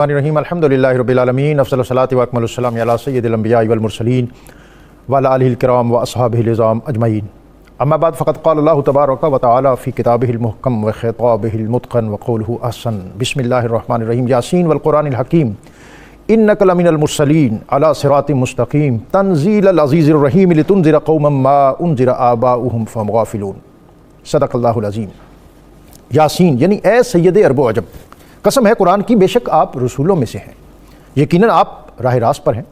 الرحیم الحمدللہ رب العالمین افضل الصلاۃ و اکمل السلام علی سید الانبیاء والمرسلین وعلی آلہ الکرام و اصحابہ العظام اجمعین اما بعد فقد قال اللہ تبارک و تعالی فی کتابہ المحکم و خطابہ المتقن و قولہ احسن بسم اللہ الرحمن الرحیم یاسین والقرآن الحکیم انک لمن المرسلین علی صراط مستقیم تنزیل العزیز الرحیم لتنذر قوما ما انذر آباؤہم فہم غافلون صدق اللہ العظیم۔ یاسین یعنی اے سید عرب و عجم، قسم ہے قرآن کی، بے شک آپ رسولوں میں سے ہیں، یقیناً آپ راہ راست پر ہیں۔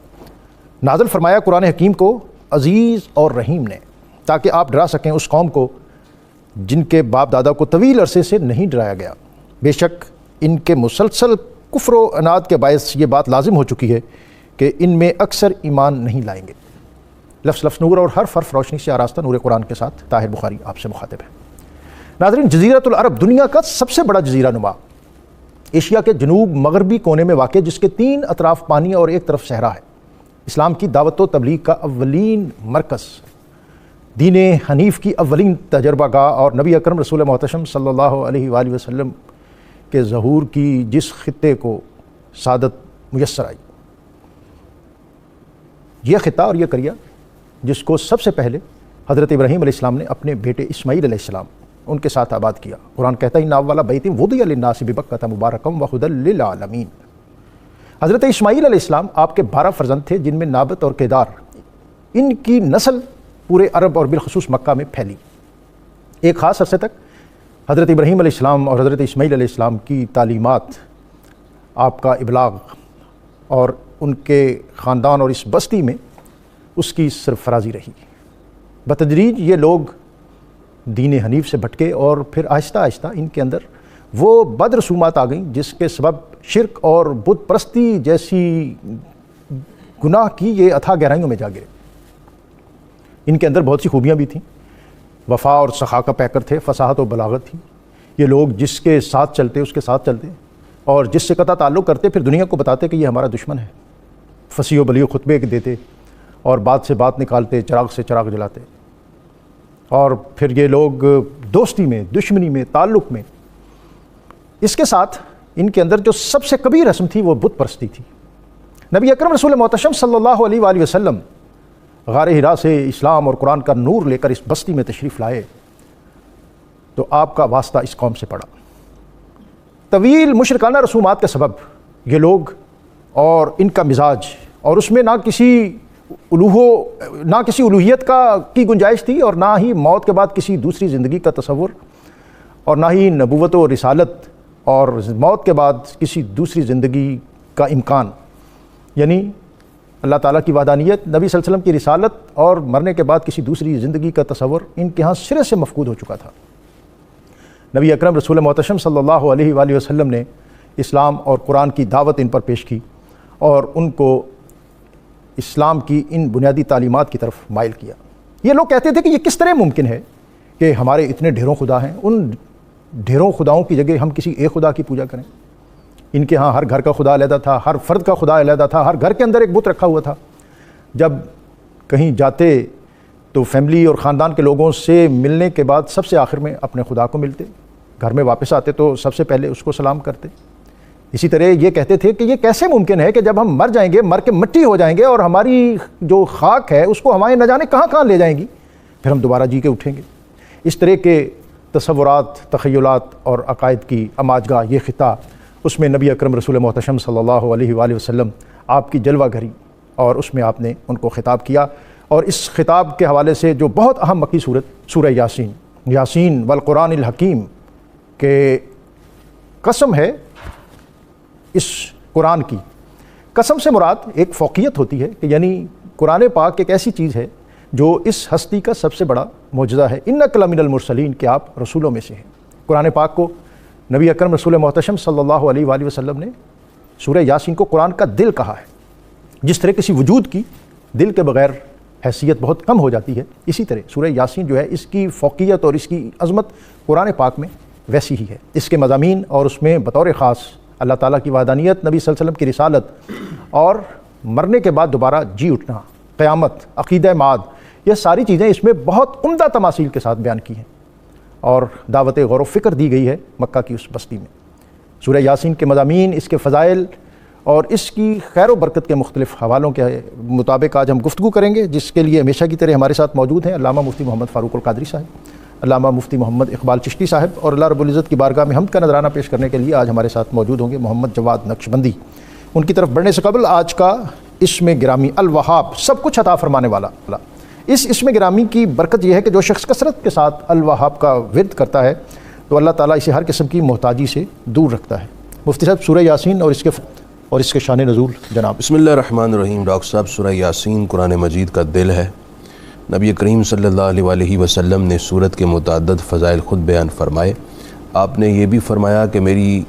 نازل فرمایا قرآن حکیم کو عزیز اور رحیم نے، تاکہ آپ ڈرا سکیں اس قوم کو جن کے باپ دادا کو طویل عرصے سے نہیں ڈرایا گیا۔ بے شک ان کے مسلسل کفر و عناد کے باعث یہ بات لازم ہو چکی ہے کہ ان میں اکثر ایمان نہیں لائیں گے۔ لفظ لفظ نور اور حرف حرف روشنی سے آراستہ نور قرآن کے ساتھ طاہر بخاری آپ سے مخاطب ہے۔ ناظرین، جزیرۃ العرب دنیا کا سب سے بڑا جزیرہ نما، ایشیا کے جنوب مغربی کونے میں واقع، جس کے 3 اطراف پانی اور ایک طرف صحرا ہے، اسلام کی دعوت و تبلیغ کا اولین مرکز، دین حنیف کی اولین تجربہ گاہ، اور نبی اکرم رسول محتشم صلی اللہ علیہ وآلہ وسلم کے ظہور کی جس خطے کو سعادت میسر آئی، یہ خطہ اور یہ قریہ جس کو سب سے پہلے حضرت ابراہیم علیہ السلام نے اپنے بیٹے اسماعیل علیہ السلام ان کے ساتھ آباد کیا۔ قرآن کہتا ہے ان اول بیت وضع للناس ببکۃ مبارکا وہدی للعالمین۔ حضرت اسماعیل علیہ السلام آپ کے 12 فرزند تھے، جن میں نابت اور کیدار، ان کی نسل پورے عرب اور بالخصوص مکہ میں پھیلی۔ ایک خاص عرصے تک حضرت ابراہیم علیہ السلام اور حضرت اسماعیل علیہ السلام کی تعلیمات، آپ کا ابلاغ اور ان کے خاندان اور اس بستی میں اس کی سرفرازی رہی۔ بتدریج یہ لوگ دین حنیف سے بھٹکے اور پھر آہستہ آہستہ ان کے اندر وہ بد رسومات آ گئیں جس کے سبب شرک اور بت پرستی جیسی گناہ کی یہ اتھاہ گہرائیوں میں جا گرے۔ ان کے اندر بہت سی خوبیاں بھی تھیں، وفا اور سخا کا پیکر تھے، فصاحت و بلاغت تھی۔ یہ لوگ جس کے ساتھ چلتے اس کے ساتھ چلتے، اور جس سے قطع تعلق کرتے پھر دنیا کو بتاتے کہ یہ ہمارا دشمن ہے۔ فصیح و بلیغ خطبے دیتے اور بات سے بات نکالتے، چراغ سے چراغ جلاتے، اور پھر یہ لوگ دوستی میں، دشمنی میں، تعلق میں۔ اس کے ساتھ ان کے اندر جو سب سے کبیر رسم تھی وہ بت پرستی تھی۔ نبی اکرم رسول محتشم صلی اللہ علیہ وآلہ وسلم غار حرا سے اسلام اور قرآن کا نور لے کر اس بستی میں تشریف لائے تو آپ کا واسطہ اس قوم سے پڑا۔ طویل مشرکانہ رسومات کے سبب یہ لوگ اور ان کا مزاج، اور اس میں نہ کسی الوہیت کی گنجائش تھی، اور نہ ہی موت کے بعد کسی دوسری زندگی کا تصور، اور نہ ہی نبوت و رسالت اور موت کے بعد کسی دوسری زندگی کا امکان، یعنی اللہ تعالیٰ کی وحدانیت، نبی صلی اللہ علیہ وسلم کی رسالت اور مرنے کے بعد کسی دوسری زندگی کا تصور ان کے ہاں سرے سے مفقود ہو چکا تھا۔ نبی اکرم رسول محتشم صلی اللہ علیہ وآلہ وسلم نے اسلام اور قرآن کی دعوت ان پر پیش کی اور ان کو اسلام کی ان بنیادی تعلیمات کی طرف مائل کیا۔ یہ لوگ کہتے تھے کہ یہ کس طرح ممکن ہے کہ ہمارے اتنے ڈھیروں خدا ہیں، ان ڈھیروں خداؤں کی جگہ ہم کسی ایک خدا کی پوجا کریں۔ ان کے ہاں ہر گھر کا خدا علیحدہ تھا، ہر فرد کا خدا علیحدہ تھا، ہر گھر کے اندر ایک بت رکھا ہوا تھا۔ جب کہیں جاتے تو فیملی اور خاندان کے لوگوں سے ملنے کے بعد سب سے آخر میں اپنے خدا کو ملتے، گھر میں واپس آتے تو سب سے پہلے اس کو سلام کرتے۔ اسی طرح یہ کہتے تھے کہ یہ کیسے ممکن ہے کہ جب ہم مر جائیں گے، مر کے مٹی ہو جائیں گے، اور ہماری جو خاک ہے اس کو ہمارے نہ جانے کہاں کہاں لے جائیں گی، پھر ہم دوبارہ جی کے اٹھیں گے۔ اس طرح کے تصورات، تخیلات اور عقائد کی اماج گاہ یہ خطہ، اس میں نبی اکرم رسول محتشم صلی اللہ علیہ وآلہ وسلم آپ کی جلوہ گھری، اور اس میں آپ نے ان کو خطاب کیا۔ اور اس خطاب کے حوالے سے جو بہت اہم مکی صورت سورہ یاسین، یاسین والقرآن الحکیم، کہ قسم ہے اس قرآن کی، قسم سے مراد ایک فوقیت ہوتی ہے کہ یعنی قرآن پاک ایک ایسی چیز ہے جو اس ہستی کا سب سے بڑا معجزہ ہے۔ انک لمن المرسلین، کہ آپ رسولوں میں سے ہیں۔ قرآن پاک کو نبی اکرم رسول محتشم صلی اللہ علیہ وآلہ وسلم نے سورہ یاسین کو قرآن کا دل کہا ہے۔ جس طرح کسی وجود کی دل کے بغیر حیثیت بہت کم ہو جاتی ہے، اسی طرح سورہ یاسین جو ہے اس کی فوقیت اور اس کی عظمت قرآن پاک میں ویسی ہی ہے۔ اس کے مضامین اور اس میں بطور خاص اللہ تعالیٰ کی وحدانیت، نبی صلی اللہ علیہ وسلم کی رسالت اور مرنے کے بعد دوبارہ جی اٹھنا، قیامت، عقیدہ معاد، یہ ساری چیزیں اس میں بہت عمدہ تماثیل کے ساتھ بیان کی ہیں، اور دعوت غور و فکر دی گئی ہے مکہ کی اس بستی میں۔ سورہ یاسین کے مضامین، اس کے فضائل اور اس کی خیر و برکت کے مختلف حوالوں کے مطابق آج ہم گفتگو کریں گے، جس کے لیے ہمیشہ کی طرح ہمارے ساتھ موجود ہیں علامہ مفتی محمد فاروق القادری صاحب، علامہ مفتی محمد اقبال چشتی صاحب، اور اللہ رب العزت کی بارگاہ میں حمد کا نذرانہ پیش کرنے کے لیے آج ہمارے ساتھ موجود ہوں گے محمد جواد نقشبندی۔ ان کی طرف بڑھنے سے قبل آج کا اسم گرامی الوہاب، سب کچھ عطا فرمانے والا، اس اسم گرامی کی برکت یہ ہے کہ جو شخص کثرت کے ساتھ الوہاب کا ورد کرتا ہے تو اللہ تعالیٰ اسے ہر قسم کی محتاجی سے دور رکھتا ہے۔ مفتی صاحب سورہ یاسین اور اس کے شان نزول جناب۔ بسم اللہ الرحمن الرحیم۔ ڈاکٹر صاحب سورہ یاسین قرآن مجید کا دل ہے۔ نبی کریم صلی اللہ علیہ وسلم نے سورت کے متعدد فضائل خود بیان فرمائے۔ آپ نے یہ بھی فرمایا کہ میری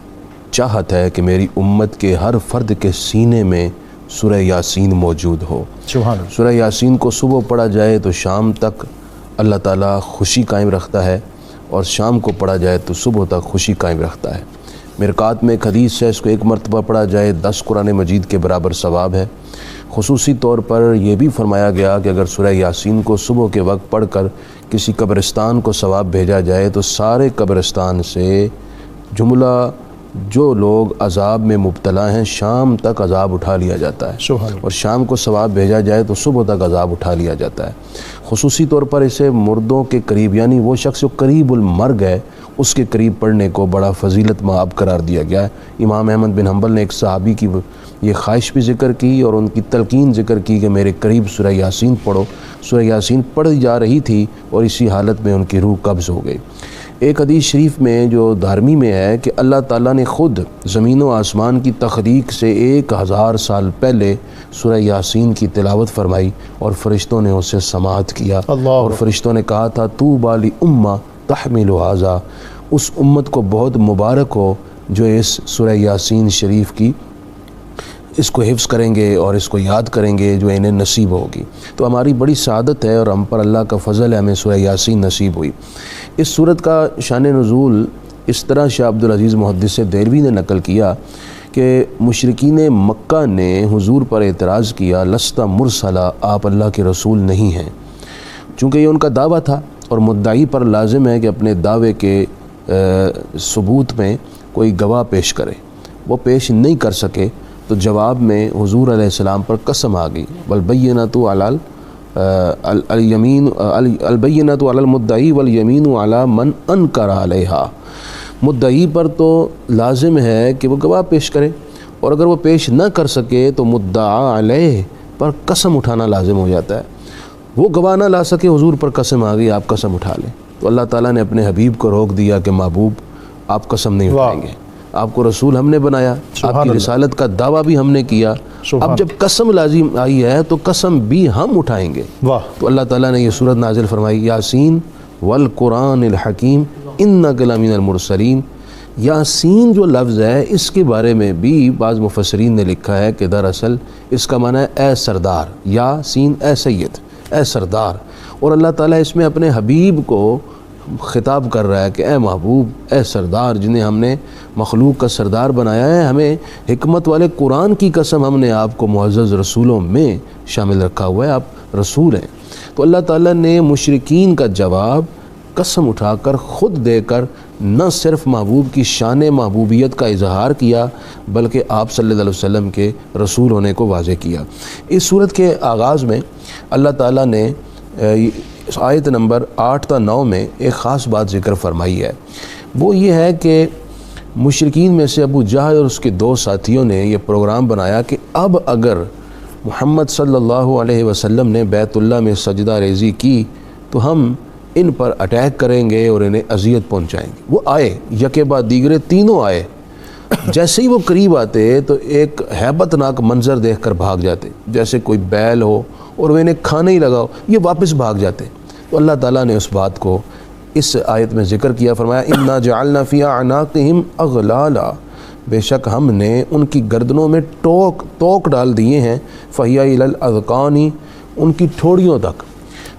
چاہت ہے کہ میری امت کے ہر فرد کے سینے میں سورہ یاسین موجود ہو۔ سبحان اللہ۔ سورہ یاسین کو صبح پڑھا جائے تو شام تک اللہ تعالیٰ خوشی قائم رکھتا ہے، اور شام کو پڑھا جائے تو صبح تک خوشی قائم رکھتا ہے۔ مرکات میں ایک حدیث ہے، اس کو ایک مرتبہ پڑھا جائے 10 قرآن مجید کے برابر ثواب ہے۔ خصوصی طور پر یہ بھی فرمایا گیا کہ اگر سورہ یاسین کو صبح کے وقت پڑھ کر کسی قبرستان کو ثواب بھیجا جائے تو سارے قبرستان سے جملہ جو لوگ عذاب میں مبتلا ہیں شام تک عذاب اٹھا لیا جاتا ہے، اور شام کو ثواب بھیجا جائے تو صبح تک عذاب اٹھا لیا جاتا ہے۔ خصوصی طور پر اسے مردوں کے قریب، یعنی وہ شخص جو قریب المرگ ہے اس کے قریب پڑھنے کو بڑا فضیلت مآب قرار دیا گیا ہے۔ امام احمد بن حنبل نے ایک صحابی کی یہ خواہش بھی ذکر کی اور ان کی تلقین ذکر کی کہ میرے قریب سورہ یاسین پڑھو۔ سورہ یاسین پڑھی جا رہی تھی اور اسی حالت میں ان کی روح قبض ہو گئی۔ ایک حدیث شریف میں جو دارمی میں ہے کہ اللہ تعالیٰ نے خود زمین و آسمان کی تخلیق سے 1000 سال پہلے سورہ یاسین کی تلاوت فرمائی، اور فرشتوں نے اسے سماعت کیا، اور فرشتوں نے کہا تھا طوبی لامہ تحمل ھذا، اس امت کو بہت مبارک ہو جو اس سورہ یاسین شریف کی اس کو حفظ کریں گے اور اس کو یاد کریں گے، جو انہیں نصیب ہوگی۔ تو ہماری بڑی سعادت ہے اور ہم پر اللہ کا فضل ہے، ہمیں سورہ یاسین نصیب ہوئی۔ اس سورت کا شان نزول اس طرح شاہ عبدالعزیز محدث دہلوی نے نقل کیا کہ مشرکین مکہ نے حضور پر اعتراض کیا لست مرسلا، آپ اللہ کے رسول نہیں ہیں، چونکہ یہ ان کا دعویٰ تھا اور مدعی پر لازم ہے کہ اپنے دعوے کے ثبوت میں کوئی گواہ پیش کرے۔ وہ پیش نہیں کر سکے تو جواب میں حضور علیہ السلام پر قسم آ گئی، والبینۃ علی الیمین البینۃ علی المدعی والیمین علی من انکر علیہا، مدعی پر تو لازم ہے کہ وہ گواہ پیش کرے، اور اگر وہ پیش نہ کر سکے تو مدعا علیہ پر قسم اٹھانا لازم ہو جاتا ہے۔ وہ گواہ نہ لا سکے، حضور پر قسم آ گئی، آپ قسم اٹھا لیں۔ تو اللہ تعالیٰ نے اپنے حبیب کو روک دیا کہ محبوب آپ قسم نہیں اٹھائیں گے، آپ کو رسول ہم نے بنایا، آپ کی رسالت کا دعویٰ بھی ہم نے کیا، اب جب قسم لازم آئی ہے تو قسم بھی ہم اٹھائیں گے۔ تو اللہ تعالیٰ نے یہ سورت نازل فرمائی، یاسین والقرآن الحکیم انک لمن المرسلین۔ یاسین جو لفظ ہے اس کے بارے میں بھی بعض مفسرین نے لکھا ہے کہ دراصل اس کا معنی ہے اے سردار، یاسین اے سید، اے سردار، اور اللہ تعالیٰ اس میں اپنے حبیب کو خطاب کر رہا ہے کہ اے محبوب، اے سردار، جنہیں ہم نے مخلوق کا سردار بنایا ہے، ہمیں حکمت والے قرآن کی قسم، ہم نے آپ کو معزز رسولوں میں شامل رکھا ہوا ہے، آپ رسول ہیں۔ تو اللہ تعالیٰ نے مشرکین کا جواب قسم اٹھا کر خود دے کر نہ صرف محبوب کی شان محبوبیت کا اظہار کیا بلکہ آپ صلی اللہ علیہ وسلم کے رسول ہونے کو واضح کیا۔ اس صورت کے آغاز میں اللہ تعالیٰ نے آیت نمبر 8 تا 9 میں ایک خاص بات ذکر فرمائی ہے، وہ یہ ہے کہ مشرکین میں سے ابو جہل اور اس کے 2 ساتھیوں نے یہ پروگرام بنایا کہ اب اگر محمد صلی اللہ علیہ وسلم نے بیت اللہ میں سجدہ ریزی کی تو ہم ان پر اٹیک کریں گے اور انہیں اذیت پہنچائیں گے۔ وہ آئے، یکے بعد دیگرے تینوں آئے، جیسے ہی وہ قریب آتے تو ایک ہیبت ناک منظر دیکھ کر بھاگ جاتے، جیسے کوئی بیل ہو اور وہ انہیں کھانے ہی لگا ہو، یہ واپس بھاگ جاتے۔ تو اللہ تعالیٰ نے اس بات کو اس آیت میں ذکر کیا، فرمایا اِنَّا جَعَلْنَا فِي أَعْنَاقِهِمْ أَغْلَالًا، بے شک ہم نے ان کی گردنوں میں توق ڈال دیے ہیں، فَهِيَ إِلَى الْأَذْقَانِ، ان کی ٹھوڑیوں تک،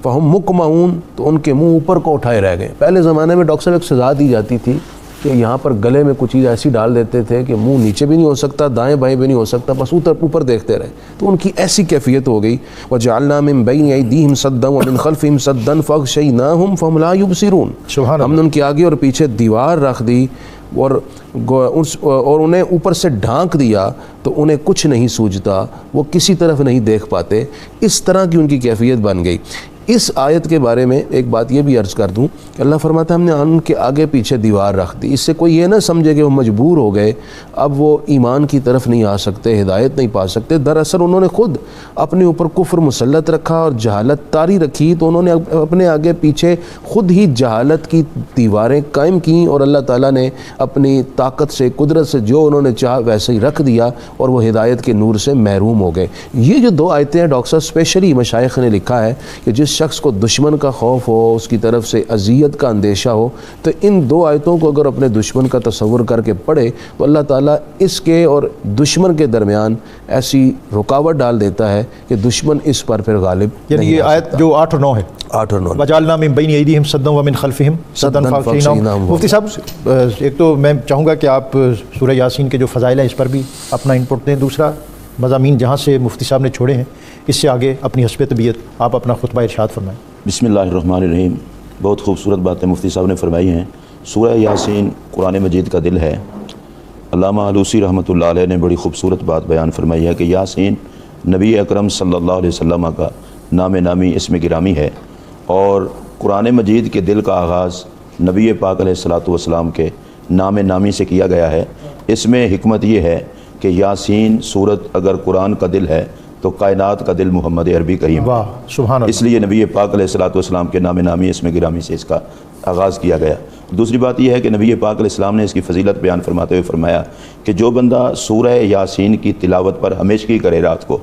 فَهُمْ مُقْمَعُونَ، تو ان کے منہ اوپر کو اٹھائے رہ گئے۔ پہلے زمانے میں ڈاکٹر صاحب ایک سزا دی جاتی تھی کہ یہاں پر گلے میں کچھ چیز ایسی ڈال دیتے تھے کہ منہ نیچے بھی نہیں ہو سکتا، دائیں بائیں بھی نہیں ہو سکتا، بس اوپر دیکھتے رہے، تو ان کی ایسی کیفیت ہو گئی۔ وَجَعَلْنَا مِن بَيْنِ أَيْدِيهِمْ سَدًّا وَمِن خَلْفِهِمْ سَدًّا فَأَغْشَيْنَاهُمْ فَهُمْ لَا يُبْصِرُونَ، ہم نے ان کے آگے اور پیچھے دیوار رکھ دی اور انہیں اوپر سے ڈھانک دیا تو انہیں کچھ نہیں سوجھتا، وہ کسی طرف نہیں دیکھ پاتے، اس طرح کی ان کی کیفیت بن گئی۔ اس آیت کے بارے میں ایک بات یہ بھی عرض کر دوں کہ اللہ فرماتا ہے ہم نے ان کے آگے پیچھے دیوار رکھ دی۔ اس سے کوئی یہ نہ سمجھے کہ وہ مجبور ہو گئے، اب وہ ایمان کی طرف نہیں آ سکتے، ہدایت نہیں پا سکتے۔ دراصل انہوں نے خود اپنے اوپر کفر مسلط رکھا اور جہالت طاری رکھی، تو انہوں نے اپنے آگے پیچھے خود ہی جہالت کی دیواریں قائم کیں، اور اللہ تعالیٰ نے اپنی طاقت سے، قدرت سے جو انہوں نے چاہا ویسے ہی رکھ دیا، اور وہ ہدایت کے نور سے محروم ہو گئے۔ یہ جو دو آیتیں ہیں ڈاکٹر صاحب اسپیشلی مشائخ نے لکھا ہے کہ جس شخص کو دشمن کا خوف ہو، اس کی طرف سے اذیت کا اندیشہ ہو، تو ان دو آیتوں کو اگر اپنے دشمن کا تصور کر کے پڑھے تو اللہ تعالیٰ اس کے اور دشمن کے درمیان ایسی رکاوٹ ڈال دیتا ہے کہ دشمن اس پر پھر غالب یعنی نہیں یہ آ آیت سکتا۔ جو 8 اور 9 ہے، 8 اور 9 وَجَعَلْنَا مِن بَيْنِ أَيْدِيهِمْ سَدًّا وَمِن خَلْفِهِمْ سَدًّا فَأَغْشَيْنَاهُمْ۔ مفتی صاحب ایک تو میں چاہوں گا کہ آپ سورہ یاسین کے جو فضائل ہیں اس پر بھی اپنا انپٹ دیں، دوسرا مضامین جہاں سے مفتی صاحب نے چھوڑے ہیں اس سے آگے اپنی حسب طبیعت آپ اپنا خطبہ ارشاد فرمائیں۔ بسم اللہ الرحمن الرحیم۔ بہت خوبصورت باتیں مفتی صاحب نے فرمائی ہیں۔ سورہ یاسین قرآن مجید کا دل ہے۔ علامہ آلوسی رحمۃ اللہ علیہ نے بڑی خوبصورت بات بیان فرمائی ہے کہ یاسین نبی اکرم صلی اللہ علیہ وسلم کا نام نامی اسم گرامی ہے، اور قرآن مجید کے دل کا آغاز نبی پاک علیہ الصلاۃ والسلام کے نام نامی سے کیا گیا ہے۔ اس میں حکمت یہ ہے کہ یاسین سورت اگر قرآن کا دل ہے تو کائنات کا دل محمد عربی کریم، واہ سبحان اللہ۔ اس لیے نبی پاک علیہ الصلاۃ والسلام کے نام نامی اسم گرامی سے اس کا آغاز کیا گیا۔ دوسری بات یہ ہے کہ نبی پاک علیہ السلام نے اس کی فضیلت بیان فرماتے ہوئے فرمایا کہ جو بندہ سورہ یاسین کی تلاوت پر ہمیشگی کرے رات کو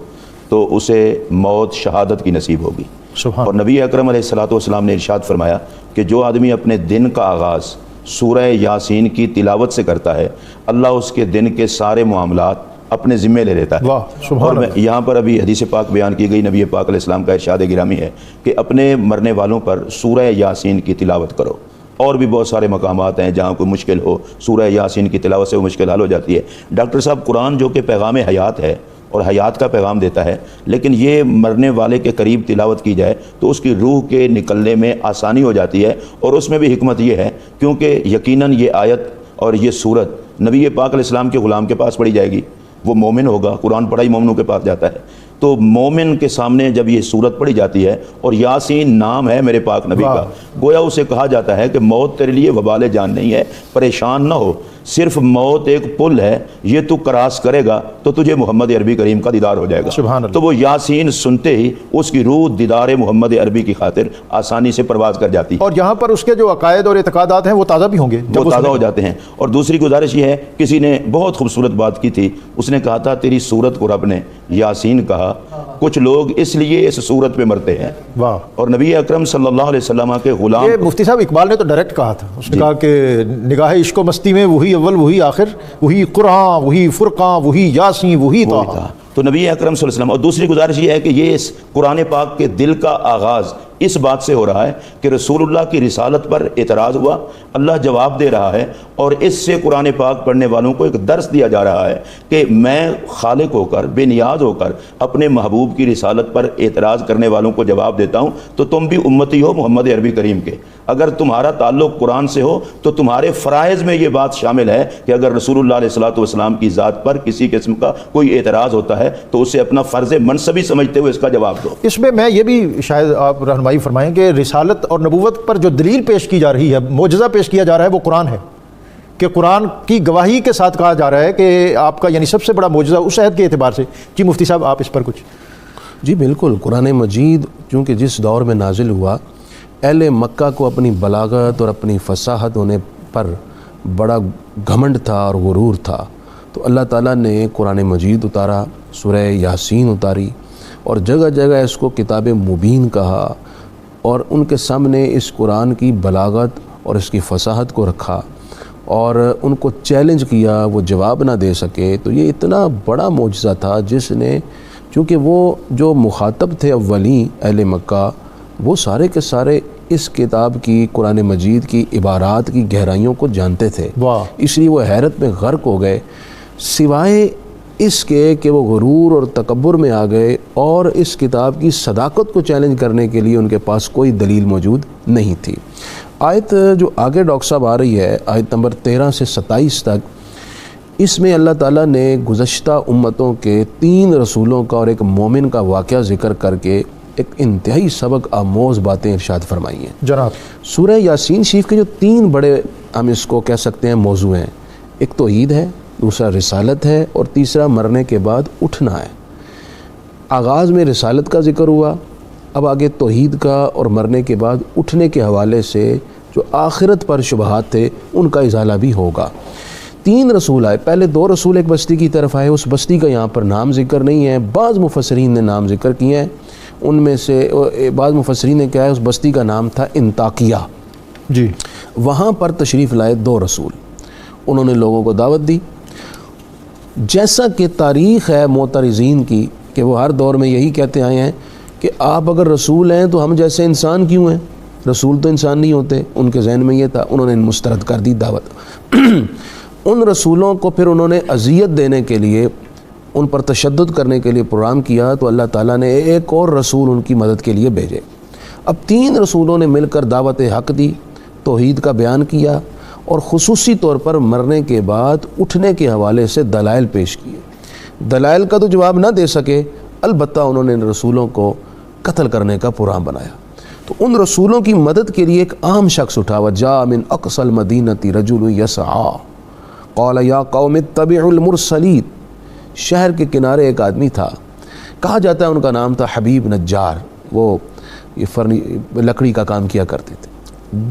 تو اسے موت شہادت کی نصیب ہوگی۔ اور نبی اکرم علیہ الصلاۃ والسلام نے ارشاد فرمایا کہ جو آدمی اپنے دن کا آغاز سورہ یاسین کی تلاوت سے کرتا ہے، اللہ اس کے دن کے سارے معاملات اپنے ذمے لے لیتا ہے۔ اور یہاں پر ابھی حدیث پاک بیان کی گئی، نبی پاک علیہ السلام کا ارشاد گرامی ہے کہ اپنے مرنے والوں پر سورہ یاسین کی تلاوت کرو۔ اور بھی بہت سارے مقامات ہیں جہاں کوئی مشکل ہو، سورہ یاسین کی تلاوت سے وہ مشکل حل ہو جاتی ہے۔ ڈاکٹر صاحب قرآن جو کہ پیغام حیات ہے اور حیات کا پیغام دیتا ہے، لیکن یہ مرنے والے کے قریب تلاوت کی جائے تو اس کی روح کے نکلنے میں آسانی ہو جاتی ہے، اور اس میں بھی حکمت یہ ہے کیونکہ یقیناً یہ آیت اور یہ سورت نبی پاک علیہ السلام کے غلام کے پاس پڑھی جائے گی، وہ مومن ہوگا، قرآن پڑھا ہی مومنوں کے پاس جاتا ہے، تو مومن کے سامنے جب یہ سورت پڑھی جاتی ہے اور یاسین نام ہے میرے پاک نبی کا، گویا اسے کہا جاتا ہے کہ موت تیرے لیے وبال جان نہیں ہے، پریشان نہ ہو، صرف موت ایک پل ہے، یہ تو کراس کرے گا تو تجھے محمد عربی کریم کا دیدار ہو جائے گا۔ تو وہ یاسین سنتے ہی اس کی روح دیدار محمد عربی کی خاطر آسانی سے پرواز کر جاتی ہے، اور یہاں پر اس کے جو عقائد اور اعتقادات ہیں وہ تازہ بھی ہوں گے، وہ تازہ ہو جاتے ہیں۔ اور دوسری گزارش یہ ہے، کسی نے بہت خوبصورت بات کی تھی، اس نے کہا تھا تیری سورت کو رب نے یاسین کہا، کچھ لوگ اس لیے اس سورت پہ مرتے ہیں۔ اور نبی اکرم صلی اللہ علیہ وسلم کے غلام، یہ مفتی صاحب اقبال نے تو ڈائریکٹ کہا تھا، اس نے کہا کہ نگاہ عشق و مستی میں وہی اول وہی آخر، وہی قرآن وہی فرقان وہی یاسین وہی طٰہٰ۔ تو نبی اکرم صلی اللہ علیہ وسلم، اور دوسری گزارش یہ ہے کہ یہ اس قرآن پاک کے دل کا آغاز اس بات سے ہو رہا ہے کہ رسول اللہ کی رسالت پر اعتراض ہوا، اللہ جواب دے رہا ہے، اور اس سے قرآن پاک پڑھنے والوں کو ایک درس دیا جا رہا ہے کہ میں خالق ہو کر، بے نیاز ہو کر اپنے محبوب کی رسالت پر اعتراض کرنے والوں کو جواب دیتا ہوں، تو تم بھی امتی ہو محمد عربی کریم کے۔ اگر تمہارا تعلق قرآن سے ہو تو تمہارے فرائض میں یہ بات شامل ہے کہ اگر رسول اللہ علیہ الصلوۃ والسلام کی ذات پر کسی قسم کا کوئی اعتراض ہوتا ہے تو اسے اپنا فرض منصبی سمجھتے ہوئے اس کا جواب دو۔ اس میں یہ بھی شاید آپ رہنمائی فرمائیں کہ رسالت اور نبوت پر جو دلیل پیش کی جا رہی ہے، معجزہ پیش کیا جا رہا ہے، وہ قرآن ہے، کہ قرآن کی گواہی کے ساتھ کہا جا رہا ہے کہ آپ کا یعنی سب سے بڑا معجزہ اس عہد کے اعتبار سے۔ جی مفتی صاحب آپ اس پر کچھ؟ جی بالکل، قرآن مجید چونکہ جس دور میں نازل ہوا، اہل مکہ کو اپنی بلاغت اور اپنی فصاحت ہونے پر بڑا گھمنڈ تھا اور غرور تھا، تو اللہ تعالیٰ نے قرآن مجید اتارا، سورہ یاسین اتاری، اور جگہ جگہ اس کو کتاب مبین کہا، اور ان کے سامنے اس قرآن کی بلاغت اور اس کی فصاحت کو رکھا اور ان کو چیلنج کیا، وہ جواب نہ دے سکے۔ تو یہ اتنا بڑا معجزہ تھا جس نے، چونکہ وہ جو مخاطب تھے اولین اہل مکہ، وہ سارے کے سارے اس کتاب کی، قرآن مجید کی عبارات کی گہرائیوں کو جانتے تھے، اس لیے وہ حیرت میں غرق ہو گئے، سوائے اس کے کہ وہ غرور اور تکبر میں آ گئے، اور اس کتاب کی صداقت کو چیلنج کرنے کے لیے ان کے پاس کوئی دلیل موجود نہیں تھی۔ آیت جو آگے ڈاکٹر صاحب آ رہی ہے آیت نمبر 13 سے 27 تک، اس میں اللہ تعالیٰ نے گزشتہ امتوں کے 3 رسولوں کا اور ایک مومن کا واقعہ ذکر کر کے ایک انتہائی سبق آموز باتیں ارشاد فرمائی ہیں جناب۔ سورہ یاسین شریف کے جو 3 بڑے ہم اس کو کہہ سکتے ہیں موضوع ہیں، ایک توحید ہے، دوسرا رسالت ہے، اور تیسرا مرنے کے بعد اٹھنا ہے۔ آغاز میں رسالت کا ذکر ہوا، اب آگے توحید کا اور مرنے کے بعد اٹھنے کے حوالے سے جو آخرت پر شبہات تھے ان کا ازالہ بھی ہوگا۔ 3 رسول آئے، پہلے 2 رسول ایک بستی کی طرف آئے، اس بستی کا یہاں پر نام ذکر نہیں ہے، بعض مفسرین نے نام ذکر کیے ہیں، ان میں سے بعض مفسرین نے کہا ہے اس بستی کا نام تھا انطاکیہ۔ جی، وہاں پر تشریف لائے 2 رسول، انہوں نے لوگوں کو دعوت دی۔ جیسا کہ تاریخ ہے معترضین کی کہ وہ ہر دور میں یہی کہتے آئے ہیں کہ آپ اگر رسول ہیں تو ہم جیسے انسان کیوں ہیں، رسول تو انسان نہیں ہوتے، ان کے ذہن میں یہ تھا، انہوں نے مسترد کر دی دعوت۔ ان رسولوں کو پھر انہوں نے اذیت دینے کے لیے، ان پر تشدد کرنے کے لیے پروگرام کیا، تو اللہ تعالیٰ نے ایک اور رسول ان کی مدد کے لیے بھیجے۔ اب 3 رسولوں نے مل کر دعوت حق دی، توحید کا بیان کیا، اور خصوصی طور پر مرنے کے بعد اٹھنے کے حوالے سے دلائل پیش کیے۔ دلائل کا تو جواب نہ دے سکے، البتہ انہوں نے رسولوں کو قتل کرنے کا پروگرام بنایا۔ تو ان رسولوں کی مدد کے لیے ایک عام شخص اٹھا، وجاء من اقصى المدینۃ رجل یسعی قال یا قوم اتبعوا المرسلین۔ شہر کے کنارے ایک آدمی تھا، کہا جاتا ہے ان کا نام تھا حبیب نجار، وہ یہ لکڑی کا کام کیا کرتے تھے،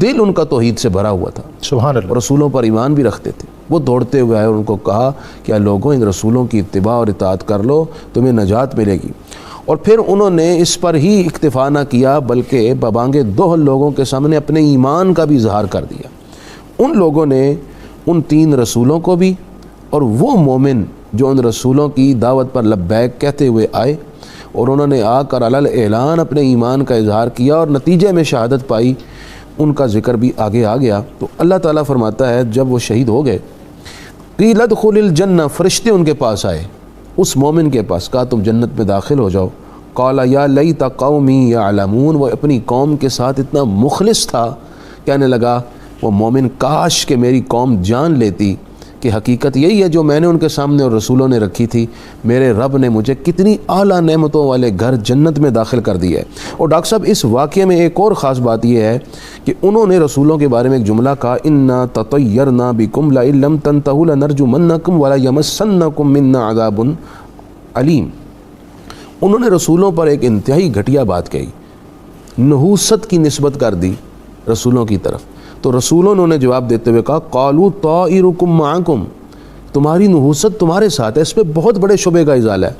دل ان کا توحید سے بھرا ہوا تھا، سبحان اللہ، رسولوں پر ایمان بھی رکھتے تھے۔ وہ دوڑتے ہوئے آئے اور ان کو کہا کہ لوگوں ان رسولوں کی اتباع اور اطاعت کر لو، تمہیں نجات ملے گی۔ اور پھر انہوں نے اس پر ہی اکتفا نہ کیا بلکہ ببانگ دوہل لوگوں کے سامنے اپنے ایمان کا بھی اظہار کر دیا۔ ان لوگوں نے ان 3 رسولوں کو بھی اور وہ مومن جو ان رسولوں کی دعوت پر لبیک کہتے ہوئے آئے، اور انہوں نے آ کر علی اعلان اپنے ایمان کا اظہار کیا اور نتیجے میں شہادت پائی، ان کا ذکر بھی آگے آ گیا۔ تو اللہ تعالیٰ فرماتا ہے جب وہ شہید ہو گئے، قیل ادخل الجنہ، فرشتے ان کے پاس آئے، اس مومن کے پاس، کہا تم جنت میں داخل ہو جاؤ۔ قال یا لیت قومی یعلمون، وہ اپنی قوم کے ساتھ اتنا مخلص تھا، کہنے لگا وہ مومن کاش کہ میری قوم جان لیتی کہ حقیقت یہی ہے جو میں نے ان کے سامنے اور رسولوں نے رکھی تھی، میرے رب نے مجھے کتنی اعلیٰ نعمتوں والے گھر جنت میں داخل کر دیا ہے۔ اور ڈاکٹر صاحب اس واقعے میں ایک اور خاص بات یہ ہے کہ انہوں نے رسولوں کے بارے میں ایک جملہ کہا، انا تطیرنا بکم لئن لم تنتہوا لنرجمنکم ولیمسنکم منا عذاب علیم۔ انہوں نے رسولوں پر ایک انتہائی گھٹیا بات کہی، نحوست کی نسبت کر دی رسولوں کی طرف۔ تو رسولوں نے انہیں جواب دیتے ہوئے کہا قالوا طائرکم معکم، تمہاری نحوست تمہارے ساتھ ہے۔ اس پہ بہت بڑے شبے کا ازالہ ہے۔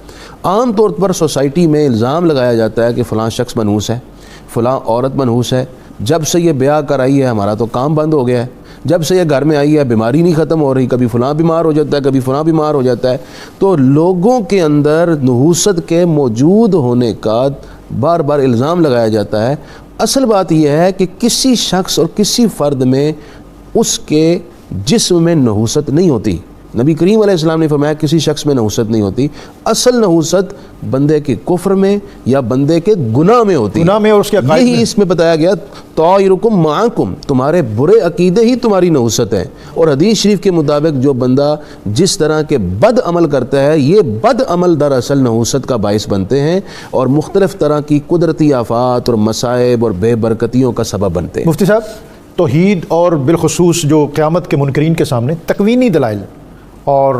عام طور پر سوسائٹی میں الزام لگایا جاتا ہے کہ فلاں شخص منحوس ہے، فلاں عورت منحوس ہے، جب سے یہ بیاہ کر آئی ہے ہمارا تو کام بند ہو گیا ہے، جب سے یہ گھر میں آئی ہے بیماری نہیں ختم ہو رہی، کبھی فلاں بیمار ہو جاتا ہے، کبھی فلاں بیمار ہو جاتا ہے۔ تو لوگوں کے اندر نحوست کے موجود ہونے کا بار بار الزام لگایا جاتا ہے۔ اصل بات یہ ہے کہ کسی شخص اور کسی فرد میں اس کے جسم میں نحوست نہیں ہوتی۔ نبی کریم علیہ السلام نے فرمایا کسی شخص میں نحوست نہیں ہوتی، اصل نحوست بندے کے کفر میں یا بندے کے گناہ میں ہوتی، گناہ میں اور اس کے عقائد میں۔ یہی اس میں بتایا گیا طائرکم معکم، تمہارے برے عقیدے ہی تمہاری نحوست ہیں۔ اور حدیث شریف کے مطابق جو بندہ جس طرح کے بد عمل کرتا ہے، یہ بد عمل دراصل نحوست کا باعث بنتے ہیں اور مختلف طرح کی قدرتی آفات اور مصائب اور بے برکتیوں کا سبب بنتے ہیں۔ مفتی صاحب، توحید اور بالخصوص جو قیامت کے منکرین کے سامنے تکوینی دلائل اور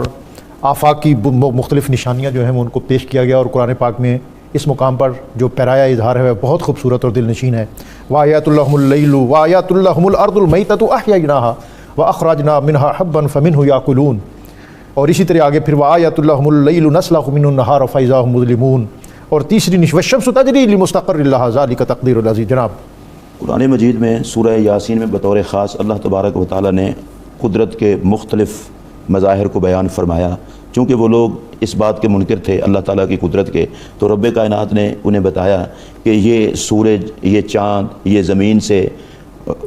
آفاق کی مختلف نشانیاں جو ہیں وہ ان کو پیش کیا گیا، اور قرآن پاک میں اس مقام پر جو پیرایا اظہار ہے وہ بہت خوبصورت اور دل نشین ہے۔ وآیات اللہم اللیل وآیات اللہم الارض المیتۃ احییناہا واخرجنا منہا حبا فمنہ یاکلون، اور اسی طرح آگے پھر وآیات اللہم اللیل نسلخ منہ النہار فاذا ہم مظلمون، اور تیسری والشمس تجری لمستقر لہا ذلک تقدیر العزیز۔ جناب، قرآن مجید میں سورہ یاسین میں بطور خاص اللہ تبارک و تعالیٰ نے قدرت کے مختلف مظاہر کو بیان فرمایا۔ چونکہ وہ لوگ اس بات کے منکر تھے اللہ تعالیٰ کی قدرت کے، تو رب کائنات نے انہیں بتایا کہ یہ سورج، یہ چاند، یہ زمین سے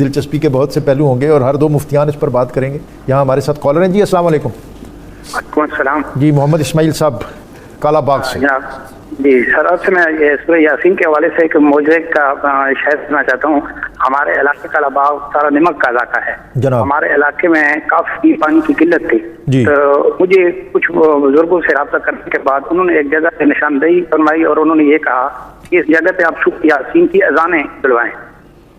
دلچسپی کے بہت سے پہلو ہوں گے اور ہر دو مفتیان اس پر بات کریں گے. یہاں ہمارے ساتھ کالر ہیں. جی السلام علیکم. وعلیکم السلام. جی محمد اسماعیل صاحب کالا باغ سے. جی سر، اب سے میں یہ سورہ یاسین کے حوالے سے ایک موضوع کا شاید کرنا چاہتا ہوں. ہمارے علاقے کا باغ سارا نمک کا علاقہ ہے جناب. ہمارے علاقے میں کافی پانی کی قلت تھی. جی. تو مجھے کچھ بزرگوں سے رابطہ کرنے کے بعد انہوں نے ایک جگہ پہ نشاندہی فرمائی اور انہوں نے یہ کہا کہ اس جگہ پہ آپ سورہ یاسین کی اذانیں دلوائیں،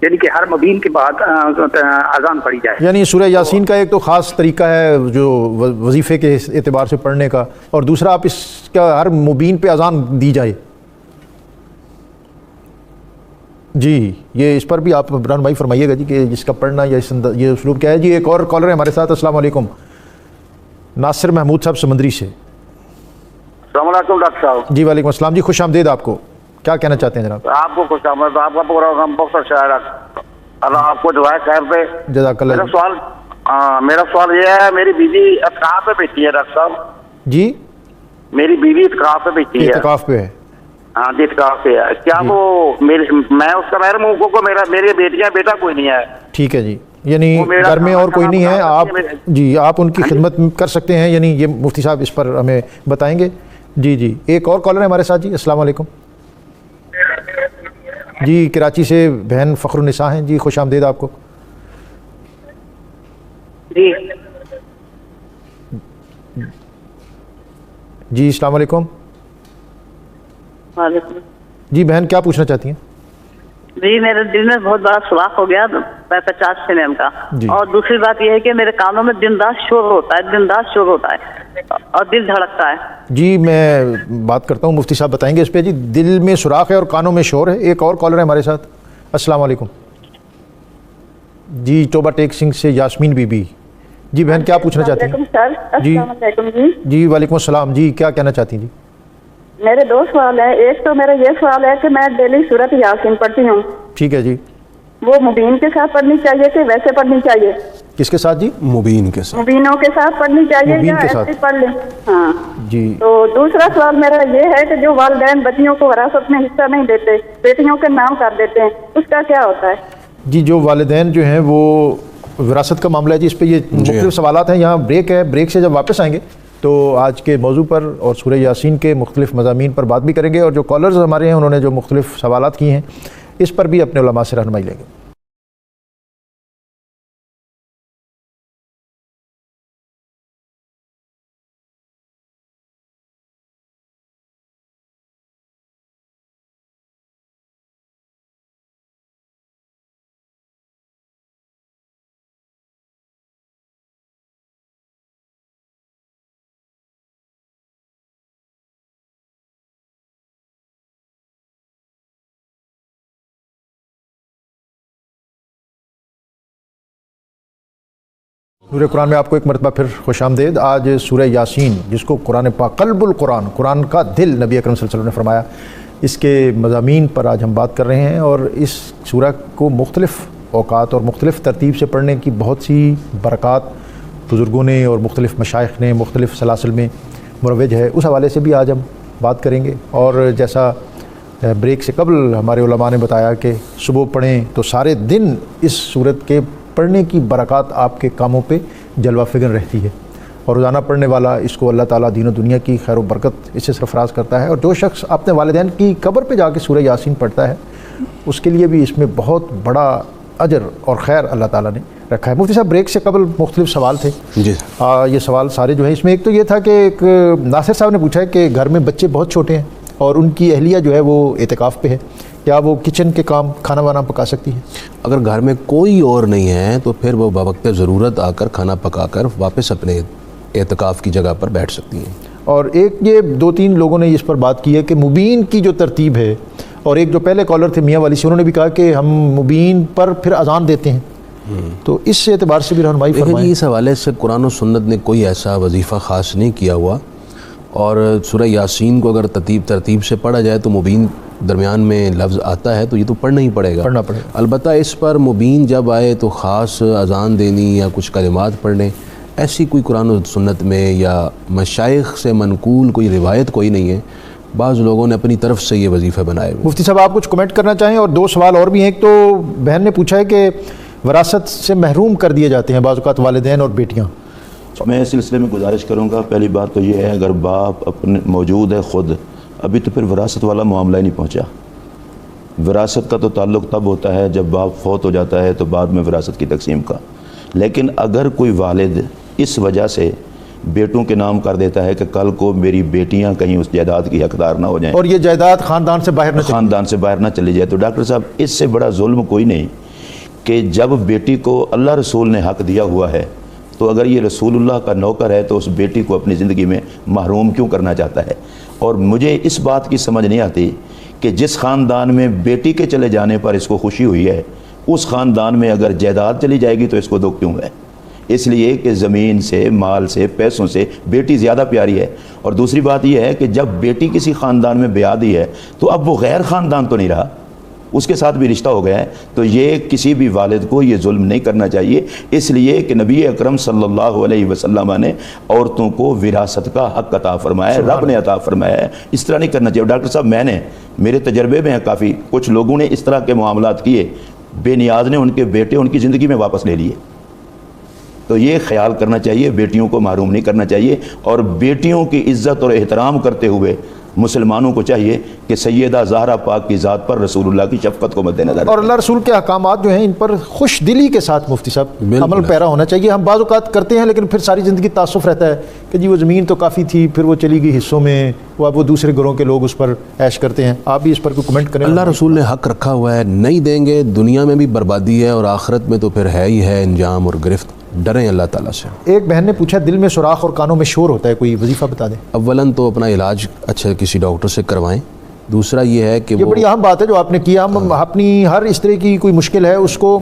یعنی کہ ہر مبین کے بعد اذان پڑھی جائے. یعنی سورہ یاسین کا ایک تو خاص طریقہ ہے جو وظیفے کے اعتبار سے پڑھنے کا، اور دوسرا آپ اس کا ہر مبین پہ اذان دی جائے. جی یہ اس پر بھی آپ رہنمائی فرمائیے گا جی کہ جس کا پڑھنا یا یہ اسلوب کیا ہے. جی ایک اور کالر ہے ہمارے ساتھ. السلام علیکم. ناصر محمود صاحب سمندری سے. السلام علیکم ڈاکٹر صاحب. جی وعلیکم السلام. جی خوش آمدید. آپ کو کیا کہنا چاہتے ہیں جناب؟ آپ کو خوش آمد. آپ کا پروگرام بہت اچھا ہے. اللہ آپ کو دعائیں خیر دے. جزاک اللہ. میرا سوال یہ ہے، میری بیوی اعتکاف پہ بیٹھی ہے ڈاکٹر صاحب. جی میری بیوی اعتکاف پہ بیٹھی ہے. اعتکاف پہ ہے. ہاں جی اعتکاف پہ ہے. کیا وہ میں اس کا محرم ہوں کو میری بیٹیاں بیٹا کوئی نہیں ہے. ٹھیک ہے جی. یعنی گھر میں اور کوئی نہیں ہے. آپ جی آپ ان کی خدمت کر سکتے ہیں، یعنی یہ مفتی صاحب اس پر ہمیں بتائیں گے. جی جی ایک اور کالر ہے ہمارے ساتھ. جی السلام علیکم. جی کراچی سے بہن فخر النساء ہیں. جی خوش آمدید آپ کو. جی جی السلام علیکم. وعلیکم. جی بہن کیا پوچھنا چاہتی ہیں؟ جی میرے دل میں بہت بڑا سوراخ ہو گیا 50 mm کا. جی. اور دوسری بات یہ ہے کہ میرے کانوں میں دن رات شور ہوتا ہے اور دل دھڑکتا ہے. جی میں بات کرتا ہوں، مفتی صاحب بتائیں گے اس پہ. جی دل میں سوراخ ہے اور کانوں میں شور ہے. ایک اور کالر ہے ہمارے ساتھ. السلام علیکم. جی ٹوبہ ٹیک سنگھ سے یاسمین بی بی. جی بہن کیا پوچھنا چاہتی ہیں؟ جی السلام علیکم. جی جی وعلیکم السلام. جی کیا کہنا چاہتی ہیں؟ جی میرے دو سوال ہیں. ایک تو میرا یہ سوال ہے کہ میں ڈیلی سورۃ یاسین پڑھتی ہوں. ٹھیک ہے جی. وہ مبین کے ساتھ پڑھنی چاہیے کہ ویسے پڑھنی چاہیے؟ کس کے ساتھ جی؟ مبین کے ساتھ. مبینوں کے ساتھ پڑھنی چاہیے مبین یا کے ساتھ ایسے پڑھ لیں؟ ہاں جی. تو دوسرا سوال میرا یہ ہے کہ جو والدین بچیوں کو وراثت میں حصہ نہیں دیتے، بیٹیوں کے نام کر دیتے ہیں، اس کا کیا ہوتا ہے؟ جی جو والدین جو ہیں وہ وراثت کا معاملہ ہے جی، اس پہ یہ مختلف سوالات ہیں. یہاں بریک ہے، بریک سے جب واپس آئیں گے تو آج کے موضوع پر اور سورہ یاسین کے مختلف مضامین پر بات بھی کریں گے، اور جو کالرز ہمارے ہیں انہوں نے جو مختلف سوالات کیے ہیں اس پر بھی اپنے علماء سے رہنمائی لیں گے. نور قرآن میں آپ کو ایک مرتبہ پھر خوش آمدید. آج سورہ یاسین جس کو قرآن پاک قلب القرآن، قرآن کا دل نبی اکرم صلی اللہ علیہ وسلم نے فرمایا، اس کے مضامین پر آج ہم بات کر رہے ہیں. اور اس سورہ کو مختلف اوقات اور مختلف ترتیب سے پڑھنے کی بہت سی برکات بزرگوں نے اور مختلف مشائخ نے مختلف سلاسل میں مروج ہے. اس حوالے سے بھی آج ہم بات کریں گے. اور جیسا بریک سے قبل ہمارے علماء نے بتایا کہ صبح پڑھیں تو سارے دن اس سورت کے پڑھنے کی برکات آپ کے کاموں پہ جلوہ فگن رہتی ہے، اور روزانہ پڑھنے والا اس کو اللہ تعالیٰ دین و دنیا کی خیر و برکت اس سے سرفراز کرتا ہے. اور جو شخص اپنے والدین کی قبر پہ جا کے سورہ یاسین پڑھتا ہے اس کے لیے بھی اس میں بہت بڑا اجر اور خیر اللہ تعالیٰ نے رکھا ہے. مفتی صاحب بریک سے قبل مختلف سوال تھے. جی یہ سوال سارے جو ہیں اس میں ایک تو یہ تھا کہ ایک ناصر صاحب نے پوچھا ہے کہ گھر میں بچے بہت چھوٹے ہیں اور ان کی اہلیہ جو ہے وہ اعتکاف پہ ہے، کیا وہ کچن کے کام کھانا وانا پکا سکتی ہے؟ اگر گھر میں کوئی اور نہیں ہے تو پھر وہ بوقت ضرورت آ کر کھانا پکا کر واپس اپنے اعتکاف کی جگہ پر بیٹھ سکتی ہیں. اور ایک یہ 2-3 لوگوں نے اس پر بات کی ہے کہ مبین کی جو ترتیب ہے، اور ایک جو پہلے کالر تھے میاں والی سے انہوں نے بھی کہا کہ ہم مبین پر پھر اذان دیتے ہیں، تو اس اعتبار سے بھی رہنمائی فرمائیں. اس حوالے سے قرآن و سنت نے کوئی ایسا وظیفہ خاص نہیں کیا ہوا، اور سورہ یاسین کو اگر ترتیب سے پڑھا جائے تو مبین درمیان میں لفظ آتا ہے تو یہ تو پڑھنا ہی پڑے گا. البتہ اس پر مبین جب آئے تو خاص اذان دینی یا کچھ کلمات پڑھنے، ایسی کوئی قرآن و سنت میں یا مشائخ سے منقول کوئی روایت کوئی نہیں ہے. بعض لوگوں نے اپنی طرف سے یہ وظیفہ بنائے ہوئے. مفتی صاحب آپ کچھ کمنٹ کرنا چاہیں؟ اور 2 سوال اور بھی ہیں. ایک تو بہن نے پوچھا ہے کہ وراثت سے محروم کر دیے جاتے ہیں بعض اوقات والدین اور بیٹیاں. میں اس سلسلے میں گزارش کروں گا، پہلی بات تو یہ ہے اگر باپ اپنے موجود ہے خود، ابھی تو پھر وراثت والا معاملہ ہی نہیں پہنچا. وراثت کا تو تعلق تب ہوتا ہے جب باپ فوت ہو جاتا ہے تو بعد میں وراثت کی تقسیم کا. لیکن اگر کوئی والد اس وجہ سے بیٹوں کے نام کر دیتا ہے کہ کل کو میری بیٹیاں کہیں اس جائیداد کی حقدار نہ ہو جائیں اور یہ جائیداد خاندان سے باہر نہ چلی جائے، تو ڈاکٹر صاحب اس سے بڑا ظلم کوئی نہیں کہ جب بیٹی کو اللہ رسول نے حق دیا ہوا ہے تو اگر یہ رسول اللہ کا نوکر ہے تو اس بیٹی کو اپنی زندگی میں محروم کیوں کرنا چاہتا ہے. اور مجھے اس بات کی سمجھ نہیں آتی کہ جس خاندان میں بیٹی کے چلے جانے پر اس کو خوشی ہوئی ہے، اس خاندان میں اگر جائیداد چلی جائے گی تو اس کو دکھ کیوں ہے؟ اس لیے کہ زمین سے، مال سے، پیسوں سے بیٹی زیادہ پیاری ہے. اور دوسری بات یہ ہے کہ جب بیٹی کسی خاندان میں بیادی ہے تو اب وہ غیر خاندان تو نہیں رہا، اس کے ساتھ بھی رشتہ ہو گیا ہے. تو یہ کسی بھی والد کو یہ ظلم نہیں کرنا چاہیے، اس لیے کہ نبی اکرم صلی اللہ علیہ وسلم نے عورتوں کو وراثت کا حق عطا فرمایا ہے، رب نے عطا فرمایا ہے. اس طرح نہیں کرنا چاہیے. ڈاکٹر صاحب میرے تجربے میں ہیں کافی، کچھ لوگوں نے اس طرح کے معاملات کیے، بے نیاز نے ان کے بیٹے ان کی زندگی میں واپس لے لیے. تو یہ خیال کرنا چاہیے، بیٹیوں کو محروم نہیں کرنا چاہیے. اور بیٹیوں کی عزت اور احترام کرتے ہوئے مسلمانوں کو چاہیے کہ سیدہ زہرا پاک کی ذات پر رسول اللہ کی شفقت کو مد نظر اور اللہ رسول کے احکامات جو ہیں ان پر خوش دلی کے ساتھ مفتی صاحب عمل پیرا ہونا چاہیے. ہم بعض اوقات کرتے ہیں لیکن پھر ساری زندگی تعصف رہتا ہے کہ جی وہ زمین تو کافی تھی، پھر وہ چلی گئی حصوں میں، وہ دوسرے گھروں کے لوگ اس پر عیش کرتے ہیں. آپ بھی اس پر کوئی کمنٹ کریں. اللہ رسول نے حق رکھا ہوا ہے، نہیں دیں گے دنیا میں بھی بربادی ہے اور آخرت میں تو پھر ہے ہی ہے انجام اور گرفت. ڈریں اللہ تعالیٰ سے. ایک بہن نے پوچھا دل میں سوراخ اور کانوں میں شور ہوتا ہے، کوئی وظیفہ بتا دیں. اولاً تو اپنا علاج اچھا کسی ڈاکٹر سے کروائیں. دوسرا یہ ہے کہ یہ بڑی اہم بات ہے جو آپ نے کیا. ہم اپنی ہر اس طرح کی کوئی مشکل ہے اس کو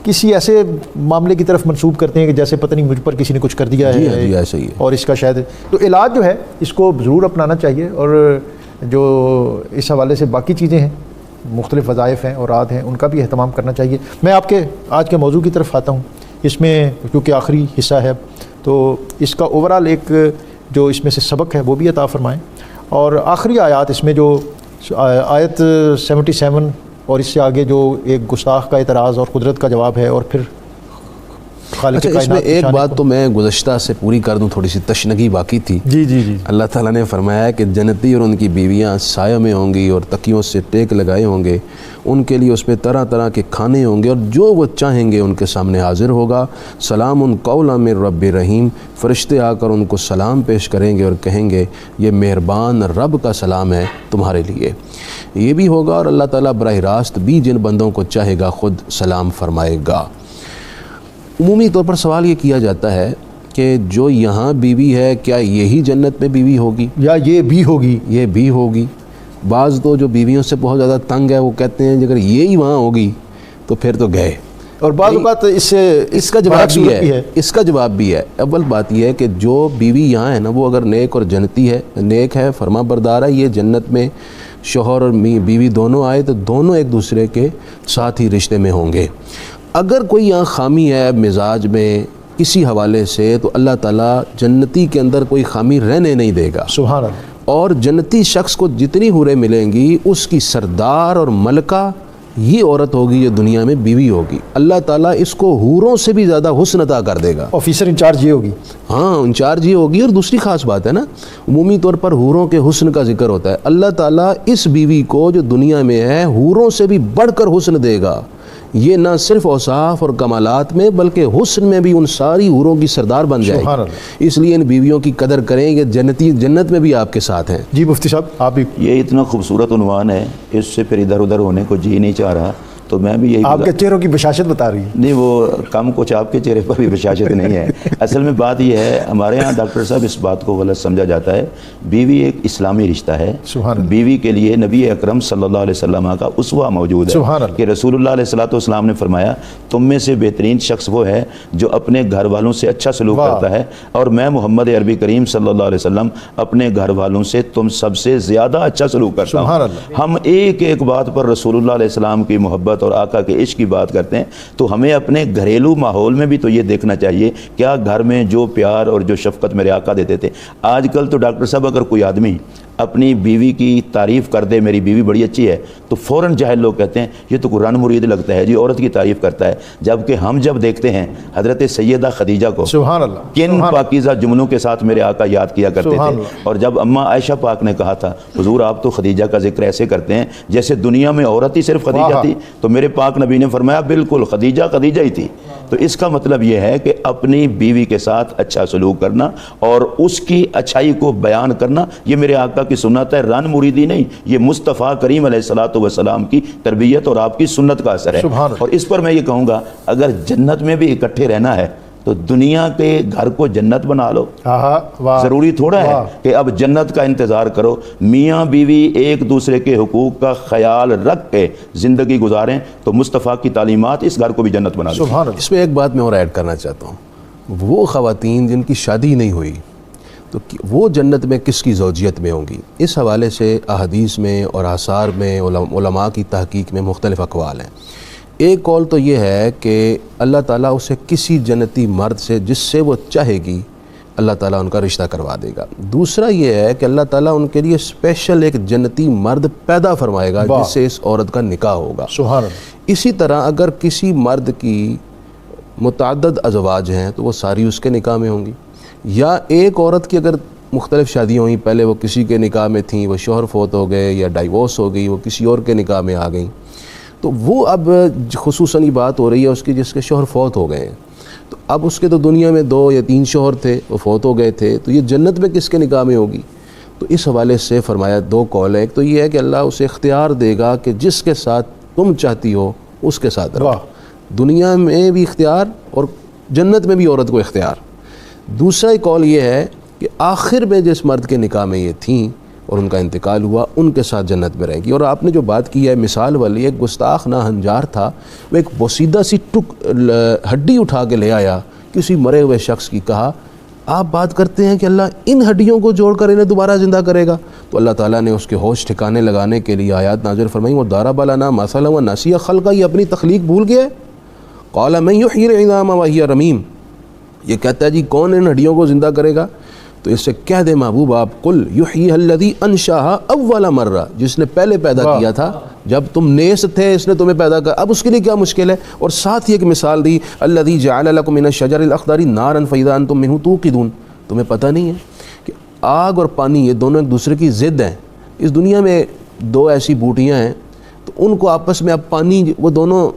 کسی ایسے معاملے کی طرف منسوب کرتے ہیں کہ جیسے پتہ نہیں مجھ پر کسی نے کچھ کر دیا ہے ایسا ہی ہے اور اس کا شاید تو علاج جو ہے اس کو ضرور اپنانا چاہیے. اور جو اس حوالے سے باقی چیزیں ہیں، مختلف وظائف ہیں اور رات ہیں، ان کا بھی اہتمام کرنا چاہیے. میں آپ کے آج کے موضوع کی طرف آتا ہوں. اس میں کیونکہ آخری حصہ ہے تو اس کا اوورال ایک جو اس میں سے سبق ہے وہ بھی عطا فرمائیں. اور آخری آیات اس میں جو آیت 77 اور اس سے آگے جو ایک گستاخ کا اعتراض اور قدرت کا جواب ہے اور پھر خالق کائنات. اس میں ایک بات تو میں گزشتہ سے پوری کر دوں، تھوڑی سی تشنگی باقی تھی. جی اللہ تعالیٰ نے فرمایا کہ جنتی اور ان کی بیویاں سایہ میں ہوں گی اور تکیوں سے ٹیک لگائے ہوں گے، ان کے لیے اس پہ طرح طرح کے کھانے ہوں گے اور جو وہ چاہیں گے ان کے سامنے حاضر ہوگا. سلام قولا من رب رحیم، فرشتے آ کر ان کو سلام پیش کریں گے اور کہیں گے یہ مہربان رب کا سلام ہے تمہارے لیے. یہ بھی ہوگا اور اللہ تعالیٰ براہ راست بھی جن بندوں کو چاہے گا خود سلام فرمائے گا. عمومی طور پر سوال یہ کیا جاتا ہے کہ جو یہاں بیوی ہے کیا یہی جنت میں بیوی ہوگی یا یہ بھی ہوگی. بعض تو جو بیویوں سے بہت زیادہ تنگ ہے وہ کہتے ہیں اگر یہی وہاں ہوگی تو پھر تو گئے. اور بعض اوقات اس کا جواب بھی ہے. اول بات یہ ہے کہ جو بیوی یہاں ہے نا وہ اگر نیک اور جنتی ہے، نیک ہے، فرما بردار ہے، یہ جنت میں شوہر اور بیوی دونوں آئے تو دونوں ایک دوسرے کے ساتھ ہی رشتے میں ہوں گے. اگر کوئی یہاں خامی ہے مزاج میں کسی حوالے سے تو اللہ تعالیٰ جنتی کے اندر کوئی خامی رہنے نہیں دے گا. سبحان اللہ. اور جنتی شخص کو جتنی حوریں ملیں گی اس کی سردار اور ملکہ یہ عورت ہوگی جو دنیا میں بیوی ہوگی. اللہ تعالیٰ اس کو حوروں سے بھی زیادہ حسن عطا کر دے گا. آفیسر انچارج یہ ہوگی. ہاں انچارج یہ ہوگی. اور دوسری خاص بات ہے نا، عمومی طور پر حوروں کے حسن کا ذکر ہوتا ہے. اللہ تعالیٰ اس بیوی کو جو دنیا میں ہے حوروں سے بھی بڑھ کر حسن دے گا. یہ نہ صرف اوصاف اور کمالات میں بلکہ حسن میں بھی ان ساری حوروں کی سردار بن جائے گی. اس لیے ان بیویوں کی قدر کریں، یہ جنت میں بھی آپ کے ساتھ ہیں. جی مفتی صاحب آپ بھی. یہ اتنا خوبصورت عنوان ہے، اس سے پھر ادھر ادھر ہونے کو جی نہیں چاہ رہا. تو میں بھی یہی آپ کے چہروں کی بشاشت بتا رہی ہے. نہیں وہ کم کچھ آپ کے چہرے پر بھی بشاشت نہیں ہے. اصل میں بات یہ ہے ہمارے ہاں ڈاکٹر صاحب اس بات کو غلط سمجھا جاتا ہے. بیوی ایک اسلامی رشتہ ہے. بیوی کے لیے نبی اکرم صلی اللہ علیہ وسلم کا اسوہ موجود ہے کہ رسول اللہ علیہ السلام نے فرمایا تم میں سے بہترین شخص وہ ہے جو اپنے گھر والوں سے اچھا سلوک کرتا ہے اور میں محمد عربی کریم صلی اللہ علیہ وسلم اپنے گھر والوں سے تم سب سے زیادہ اچھا سلوک کرتا ہوں. ہم ایک ایک بات پر رسول اللہ علیہ السلام کی محبت اور آقا کے عشق کی بات کرتے ہیں تو ہمیں اپنے گھریلو ماحول میں بھی تو یہ دیکھنا چاہیے کیا گھر میں جو پیار اور جو شفقت میرے آقا دیتے تھے. آج کل تو ڈاکٹر صاحب اگر کوئی آدمی اپنی بیوی کی تعریف کر دے میری بیوی بڑی اچھی ہے تو فوراً جاہل لوگ کہتے ہیں یہ تو قرآن مرید لگتا ہے جی، عورت کی تعریف کرتا ہے، جبکہ ہم جب دیکھتے ہیں حضرت سیدہ خدیجہ کو سبحان اللہ، کن پاکیزہ جملوں کے ساتھ میرے آقا یاد کیا کرتے تھے، اور جب اماں عائشہ پاک نے کہا تھا حضور آپ تو خدیجہ کا ذکر ایسے کرتے ہیں جیسے دنیا میں عورت ہی صرف خدیجہ تھی، تو میرے پاک نبی نے فرمایا بالکل خدیجہ خدیجہ ہی تھی۔ تو اس کا مطلب یہ ہے کہ اپنی بیوی کے ساتھ اچھا سلوک کرنا اور اس کی اچھائی کو بیان کرنا، یہ میرے آقا کی سنت ہے، رن مریدی نہیں، یہ مصطفیٰ کریم علیہ الصلوۃ والسلام کی تربیت اور آپ کی سنت کا اثر ہے۔ اور اس پر میں یہ کہوں گا اگر جنت میں بھی اکٹھے رہنا ہے تو دنیا کے گھر کو جنت بنا لو، ضروری تھوڑا ہے کہ اب جنت کا انتظار کرو۔ میاں بیوی ایک دوسرے کے حقوق کا خیال رکھ کے زندگی گزاریں تو مصطفیٰ کی تعلیمات اس گھر کو بھی جنت بنا دیں۔ اس میں ایک بات میں اور ایڈ کرنا چاہتا ہوں، وہ خواتین جن کی شادی نہیں ہوئی تو وہ جنت میں کس کی زوجیت میں ہوں گی؟ اس حوالے سے احادیث میں اور آثار میں علماء کی تحقیق میں مختلف اقوال ہیں۔ ایک قول تو یہ ہے کہ اللہ تعالیٰ اسے کسی جنتی مرد سے جس سے وہ چاہے گی اللہ تعالیٰ ان کا رشتہ کروا دے گا۔ دوسرا یہ ہے کہ اللہ تعالیٰ ان کے لیے اسپیشل ایک جنتی مرد پیدا فرمائے گا جس سے اس عورت کا نکاح ہوگا۔ سبحان اللہ۔ اسی طرح اگر کسی مرد کی متعدد ازواج ہیں تو وہ ساری اس کے نکاح میں ہوں گی، یا ایک عورت کی اگر مختلف شادیاں ہوئیں، پہلے وہ کسی کے نکاح میں تھیں، وہ شوہر فوت ہو گئے یا ڈائیورس ہو گئی، وہ کسی اور کے نکاح میں آ گئیں، تو وہ اب خصوصاً یہ بات ہو رہی ہے اس کی جس کے شوہر فوت ہو گئے ہیں، تو اب اس کے تو دنیا میں 2 یا 3 شوہر تھے، وہ فوت ہو گئے تھے، تو یہ جنت میں کس کے نکاح میں ہوگی؟ تو اس حوالے سے فرمایا 2 قول ہے۔ ایک تو یہ ہے کہ اللہ اسے اختیار دے گا کہ جس کے ساتھ تم چاہتی ہو اس کے ساتھ رہو، دنیا میں بھی اختیار اور جنت میں بھی عورت کو اختیار۔ دوسرا قول یہ ہے کہ آخر میں جس مرد کے نکاح میں یہ تھیں اور ان کا انتقال ہوا ان کے ساتھ جنت میں رہے گی۔ اور آپ نے جو بات کی ہے مثال والی، ایک گستاخ ناہنجار تھا، وہ ایک بوسیدہ سی ہڈی اٹھا کے لے آیا کسی مرے ہوئے شخص کی، کہا آپ بات کرتے ہیں کہ اللہ ان ہڈیوں کو جوڑ کر انہیں دوبارہ زندہ کرے گا؟ تو اللہ تعالیٰ نے اس کے ہوش ٹھکانے لگانے کے لیے آیات نازل فرمائی، وہ ضرب لنا مثلا ونسی خلقہ، یہ اپنی تخلیق بھول گیا ہے۔ قال من یحیی العظام وہی رمیم، یہ کہتا ہے جی کون ان ہڈیوں کو زندہ کرے گا؟ تو اس سے کہہ دے محبوب آپ، قل یحییھا الذی انشأھا اول مرہ، جس نے پہلے پیدا کیا تھا جب تم نیس تھے اس نے تمہیں پیدا کیا، اب اس کے لیے کیا مشکل ہے؟ اور ساتھ ہی ایک مثال دی، الذی جعل لکم من الشجر الاخضر نارا فاذا انتم منہ توقدون، تمہیں پتہ نہیں ہے کہ آگ اور پانی یہ دونوں ایک دوسرے کی ضد ہیں۔ اس دنیا میں 2 ایسی بوٹیاں ہیں تو ان کو آپس میں اب پانی، وہ دونوں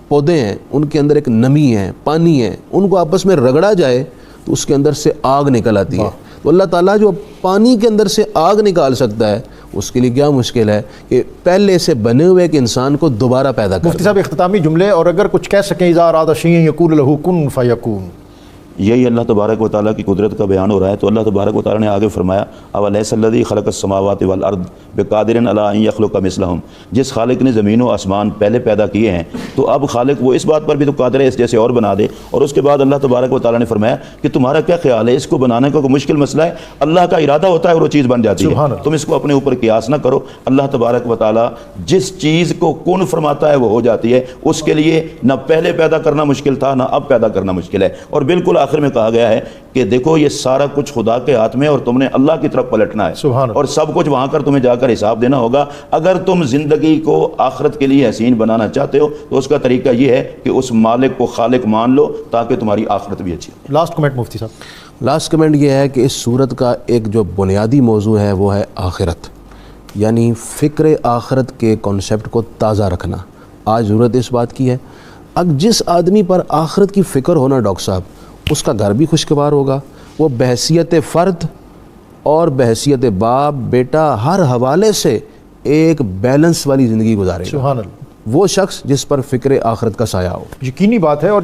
پودے ہیں ان کے اندر ایک نمی ہے، پانی ہے، ان کو آپس میں رگڑا جائے تو اس کے اندر سے آگ نکل آتی ہے۔ تو اللہ تعالیٰ جو پانی کے اندر سے آگ نکال سکتا ہے اس کے لیے کیا مشکل ہے کہ پہلے سے بنے ہوئے ایک انسان کو دوبارہ پیدا کر۔ مفتی صاحب اختتامی جملے، اور اگر کچھ کہہ سکیں، اذا اراد شیئا یقول له کن فیکون، یہی اللہ تبارک و تعالیٰ کی قدرت کا بیان ہو رہا ہے۔ تو اللہ تبارک و تعالیٰ نے آگے فرمایا اولیس الذی خلق السماوات والارض بقادر علی ان یخلق مثلہم، جس خالق نے زمین و آسمان پہلے پیدا کیے ہیں تو اب خالق وہ اس بات پر بھی تو قادر ہے اس جیسے اور بنا دے۔ اور اس کے بعد اللہ تبارک و تعالیٰ نے فرمایا کہ تمہارا کیا خیال ہے اس کو بنانے کا کوئی مشکل مسئلہ ہے؟ اللہ کا ارادہ ہوتا ہے اور وہ چیز بن جاتی ہے، تم اس کو اپنے اوپر قیاس نہ کرو۔ اللہ تبارک و تعالیٰ جس چیز کو کن فرماتا ہے وہ ہو جاتی ہے، اس کے لیے نہ پہلے پیدا کرنا مشکل تھا نہ اب پیدا کرنا مشکل ہے۔ اور بالکل آخر میں کہا گیا ہے کہ دیکھو یہ سارا کچھ خدا کے ہاتھ میں اور تم نے اللہ کی طرف پلٹنا ہے، اور سب کچھ وہاں کر تمہیں جا کر حساب دینا ہوگا۔ اگر تم زندگی کو آخرت کے لیے حسین بنانا چاہتے ہو تو اس کا طریقہ یہ ہے کہ اس مالک کو خالق مان لو تاکہ تمہاری آخرت بھی اچھی ہو۔ لاسٹ کمنٹ مفتی صاحب۔ لاسٹ کمنٹ یہ ہے کہ اس صورت کا ایک جو بنیادی موضوع ہے وہ ہے آخرت، یعنی فکر آخرت کے کانسیپٹ کو تازہ رکھنا۔ آج ضرورت اس بات کی ہے، اب جس آدمی پر آخرت کی فکر ہونا ڈاکٹر صاحب، اس کا گھر بھی خوشگوار ہوگا، وہ بحیثیت فرد اور بحیثیت باپ بیٹا ہر حوالے سے ایک بیلنس والی زندگی گزارے گا۔ سبحان اللہ۔ وہ شخص جس پر فکر آخرت کا سایہ ہو۔ یقینی بات ہے۔ اور